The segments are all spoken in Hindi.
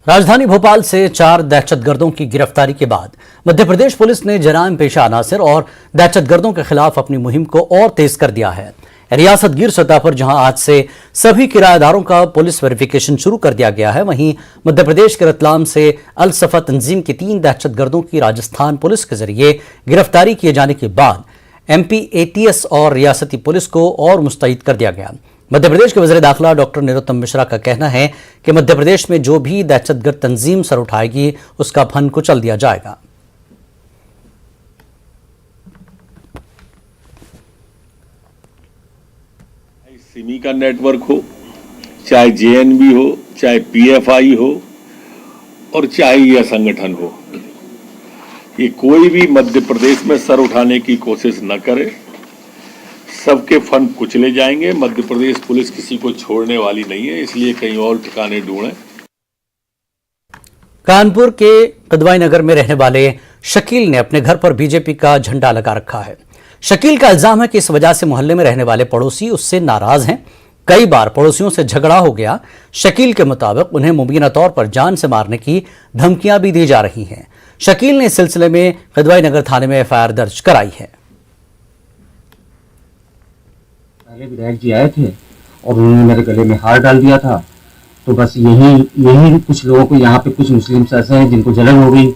राजधानी भोपाल से 4 दहशतगर्दों की गिरफ्तारी के बाद मध्य प्रदेश पुलिस ने जराइम पेशा अनासर और दहशतगर्दों के खिलाफ अपनी मुहिम को और तेज कर दिया है। रियासत गिर सतह पर जहां आज से सभी किराएदारों का पुलिस वेरिफिकेशन शुरू कर दिया गया है, वहीं मध्य प्रदेश के रतलाम से अल सफा तंजीम के 3 दहशतगर्दों की राजस्थान पुलिस के जरिए गिरफ्तारी किए जाने के बाद MP ATS और रियासती पुलिस को और मुस्तैद कर दिया गया। मध्य प्रदेश के वज़ीर दाखिला डॉक्टर नरोत्तम मिश्रा का कहना है कि मध्य प्रदेश में जो भी दहशतगर्द तंजीम सर उठाएगी उसका फन कुचल दिया जाएगा। सिमी का नेटवर्क हो, चाहे JNB हो, चाहे PFI हो और चाहे यह संगठन हो, ये कोई भी मध्य प्रदेश में सर उठाने की कोशिश न करे, सबके फंड कुचले जाएंगे। मध्य प्रदेश पुलिस किसी को छोड़ने वाली नहीं है, इसलिए कहीं और ठिकाने ढूंढें। कानपुर के कदवाई नगर में रहने वाले शकील ने अपने घर पर बीजेपी का झंडा लगा रखा है। शकील का इल्जाम है कि इस वजह से मोहल्ले में रहने वाले पड़ोसी उससे नाराज हैं। कई बार पड़ोसियों से झगड़ा हो गया। शकील के मुताबिक उन्हें मुबीना तौर पर जान से मारने की धमकियां भी दी जा रही हैं। शकील ने इस सिलसिले में कदवाई नगर थाने में FIR दर्ज कराई है। पहले विधायक जी आए थे और उन्होंने मेरे गले में हार डाल दिया था, तो बस यही कुछ लोगों को, यहाँ पे कुछ मुस्लिम ऐसे हैं जिनको जलन हो गई।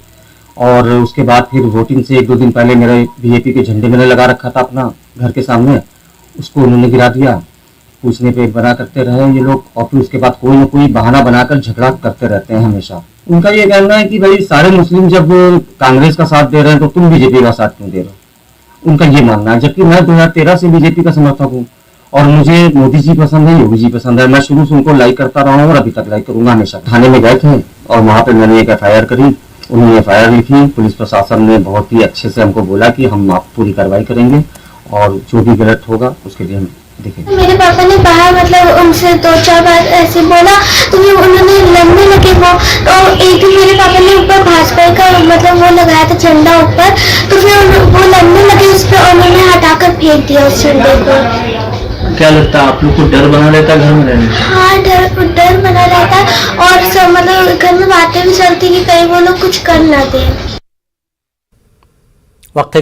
और उसके बाद फिर वोटिंग से 1-2 दिन पहले मेरे BJP के झंडे मैंने लगा रखा था अपना घर के सामने, उसको उन्होंने गिरा दिया। पूछने पे बना करते रहे ये लोग, और फिर उसके बाद कोई ना कोई बहाना बनाकर झगड़ा करते रहते हैं हमेशा। उनका ये कहना है कि भाई सारे मुस्लिम जब कांग्रेस का साथ दे रहे हैं तो तुम BJP का साथ क्यों दे रहे हो, उनका ये मानना है। जबकि मैं 2013 से BJP का समर्थक हूँ और मुझे मोदी जी पसंद है, योगी जी पसंद है। मैं शुरू से उनको लाइक करता रहा हूँ और अभी तक लाइक करूंगा हमेशा। थाने में गए थे और वहां पे मैंने एक FIR करी, उन्होंने FIR लिखी। पुलिस प्रशासन ने बहुत ही अच्छे से हमको बोला कि हम आप पूरी कार्रवाई करेंगे और जो भी गलत होगा उसके लिए हम देखेंगे। मेरे पापा ने बाहर मतलब उनसे 2-4 बार ऐसे बोला तो उन्होंने लड़ने लगे वो। और एक दिन मेरे पापा ने ऊपर भाजपा का मतलब वो लगाया था झंडा ऊपर, तो फिर वो लड़ने लगे उस पर और उन्होंने हटाकर फेंक दिया उस झंडे को। क्या लगता है आप लोग को डर बना रहता घर में रहने? हाँ, डर बना रहता और सब मतलब घर में बातें भी चलती कि कहीं वो लोग कुछ कर ना दे। वक्त